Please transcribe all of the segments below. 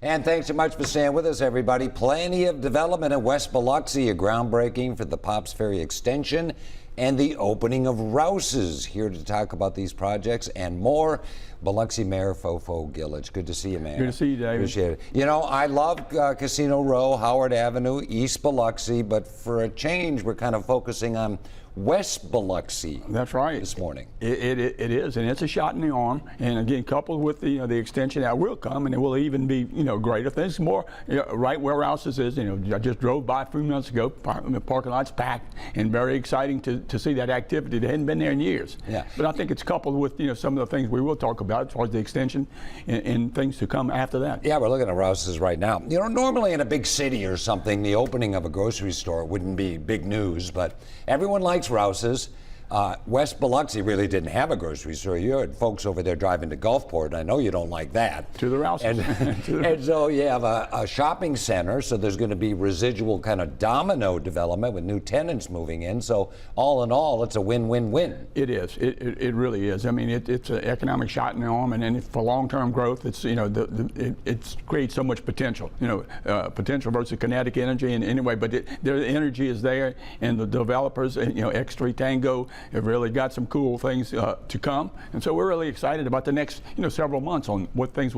And thanks so much for staying with us, everybody. Plenty of development in West Biloxi, a groundbreaking for the Popp's Ferry extension and the opening of Rouses. Here to talk about these projects and more, Biloxi Mayor Fofo Gillich. Good to see you, Mayor. Good to see you, David. Appreciate it. You know, I love Casino Row, Howard Avenue, East Biloxi, but for a change, we're kind of focusing on West Biloxi. That's right. This morning. It is, and it's a shot in the arm. And again, coupled with the extension that will come, and it will even be greater things. More right where Rouses is. I just drove by a few minutes ago. The parking lot's packed, and very exciting to see that activity that hadn't been there in years. Yeah. But I think it's coupled with some of the things we will talk about as far as the extension and things to come after that. Yeah, we're looking at Rouses right now. Normally in a big city or something, the opening of a grocery store wouldn't be big news, but everyone likes Rouses. West Biloxi really didn't have a grocery store. You had folks over there driving to Gulfport, and I know you don't like that. To the Rouses. And so you have a shopping center, so there's going to be residual kind of domino development with new tenants moving in. So all in all, it's a win-win-win. It is. It really is. I mean, it's an economic shot in the arm, and then for long-term growth, it's it creates so much potential. Potential versus kinetic energy, and anyway, but the energy is there, and the developers, X3 Tango, have really got some cool things to come, and so we're really excited about the next several months on what things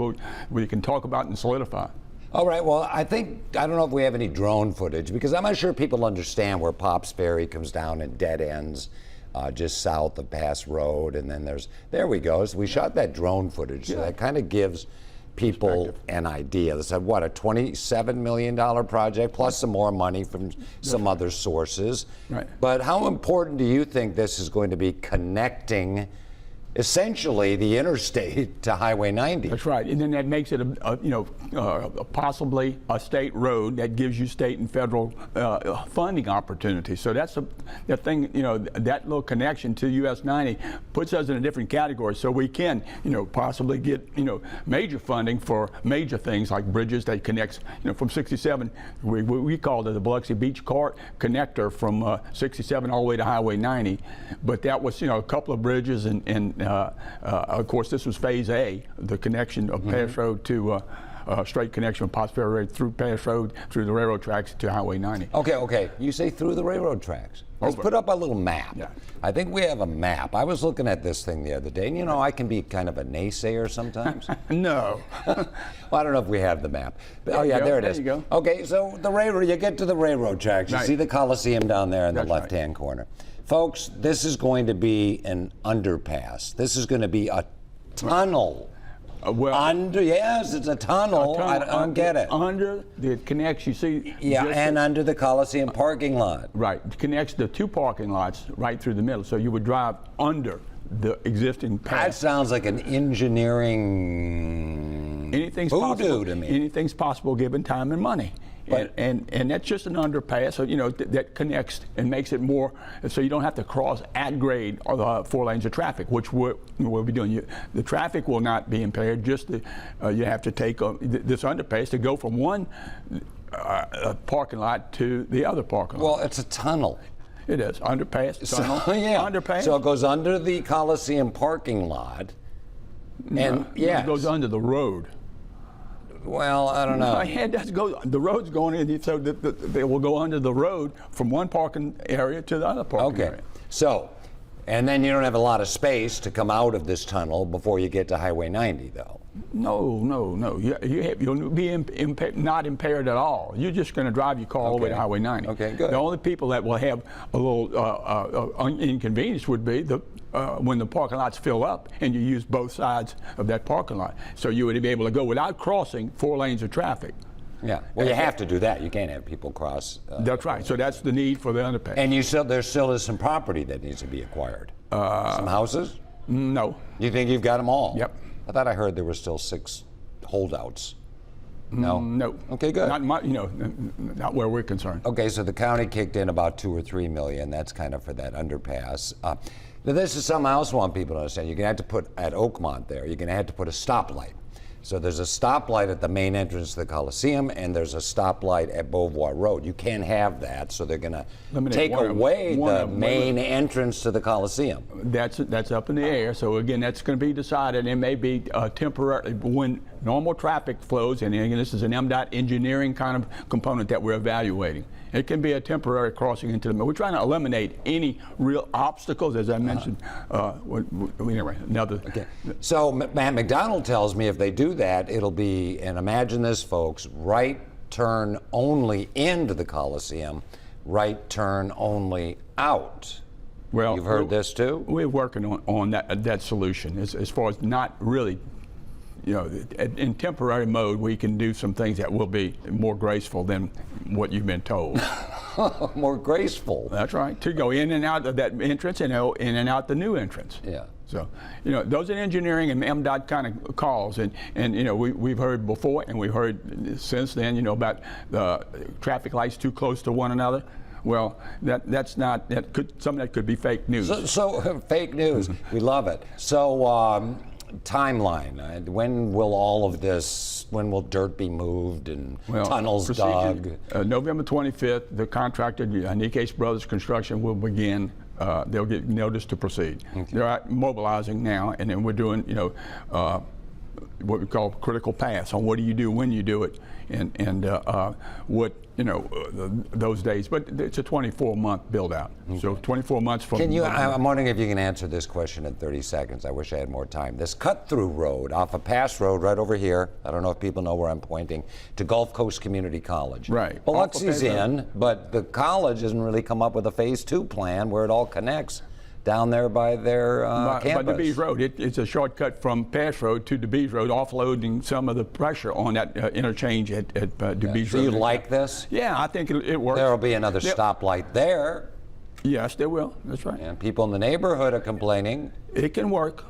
we can talk about and solidify. All right, well, I don't know if we have any drone footage, because I'm not sure people understand where Popp's Ferry comes down and dead ends just south of Pass Road, and then there we go. So we shot that drone footage, so that kind of gives people an idea. They said, what, a $27 million project plus some more money from some other sources. Right. But how important do you think this is going to be connecting essentially the interstate to Highway 90? That's right, and then that makes it possibly a state road that gives you state and federal funding opportunities. So that's that thing, that little connection to US 90 puts us in a different category. So we can, possibly get, major funding for major things like bridges that connects, from 67. We called it the Biloxi Beach Cart Connector from 67 all the way to Highway 90. But that was, a couple of bridges and of course, this was Phase A, the connection of Pass Road to straight connection of Popp's Ferry through Pass Road, through the railroad tracks to Highway 90. Okay. You say through the railroad tracks. Let's put up a little map. Yeah. I think we have a map. I was looking at this thing the other day, and I can be kind of a naysayer sometimes. No. Well, I don't know if we have the map. But, there it is. There you go. Okay, so the railroad, you get to the railroad tracks. You see the Coliseum down there in the left-hand corner. Folks, this is going to be an underpass. This is going to be a tunnel. Yes, it's a tunnel. I don't get it. Under the connects, you see. Yeah, and under the Coliseum parking lot. Right, connects the two parking lots right through the middle. So you would drive under the existing path. That sounds like an engineering voodoo to me. Anything's possible given time and money. And that's just an underpass, so that connects and makes it more, so you don't have to cross at grade 4 lanes of traffic, which we'll be doing. The traffic will not be impaired. Just you have to take this underpass to go from one parking lot to the other parking lot. Well, it's a tunnel. It is underpass. Tunnel, underpass. So it goes under the Coliseum parking lot, and it goes under the road. Well, I don't know. The road's going in, so they will go under the road from one parking area to the other parking area. So, and then you don't have a lot of space to come out of this tunnel before you get to Highway 90, though. No. You'll be not impaired at all. You're just going to drive your car all the way to Highway 90. Okay, good. The only people that will have a little inconvenience would be when the parking lots fill up and you use both sides of that parking lot. So you would be able to go without crossing 4 lanes of traffic. Yeah, well, you have to do that. You can't have people cross. That's right. So that's the need for the underpass. And there still is some property that needs to be acquired. Some houses? No. You think you've got them all? Yep. I thought I heard there were still 6 holdouts. No? No. Okay, good. Not where we're concerned. Okay, so the county kicked in about $2 or $3 million. That's kind of for that underpass. Now, this is something I also want people to understand. You're going to have to put, at Oakmont there, you're going to have to put a stoplight. So there's a stoplight at the main entrance to the Coliseum, and there's a stoplight at Beauvoir Road. You can't have that, so they're going to take away the main entrance to the Coliseum. That's up in the air. So again, that's going to be decided. It may be temporary when normal traffic flows, and again, this is an MDOT engineering kind of component that we're evaluating. It can be a temporary crossing into the middle. We're trying to eliminate any real obstacles, as I mentioned. Anyway, another. Okay. So Matt McDonald tells me if they do that, it'll be, and imagine this, folks, right turn only into the Coliseum, right turn only out. Well, you've heard this too? We're working on that solution as far as not really, in temporary mode, we can do some things that will be more graceful than what you've been told. More graceful. That's right. To go in and out of that entrance and in and out the new entrance. Yeah. So, those are engineering and MDOT kind of calls, and we've heard before, and we've heard since then, about the traffic lights too close to one another. Well, that's not, some of that could be fake news. So fake news. We love it. So timeline. When will all of this? When will dirt be moved and tunnels dug? November 25th, the contractor, Nikkei Brothers Construction, will begin. They'll get notice to proceed. Okay. They're mobilizing now, and then we're doing, what we call critical paths on what do you do when you do it, and what those days. But it's a 24-month build out. Okay. So 24 months from. I'm wondering if you can answer this question in 30 seconds. I wish I had more time. This cut-through road off a pass road right over here. I don't know if people know where I'm pointing to Gulf Coast Community College. Right. Biloxi's in, but the college hasn't really come up with a phase 2 plan where it all connects. Down there by their campus. By DeBees Road. It's a shortcut from Pass Road to DeBees Road, offloading some of the pressure on that interchange at DeBees Road. So you like this? Yeah, I think it works. There will be another stoplight there. Yes, there will. That's right. And people in the neighborhood are complaining. It can work.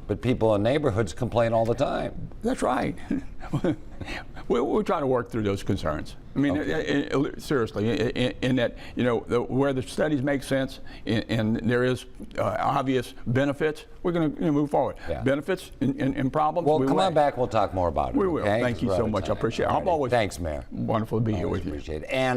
But people in neighborhoods complain all the time. That's right. We're trying to work through those concerns. I mean, seriously, in that, where the studies make sense and there is obvious benefits, we're going to move forward. Yeah. Benefits and problems. Well, come on back. We'll talk more about it. We will. Okay? Thank you so much. I appreciate it. Thanks, Mayor. Wonderful to be here with you. Appreciate it. And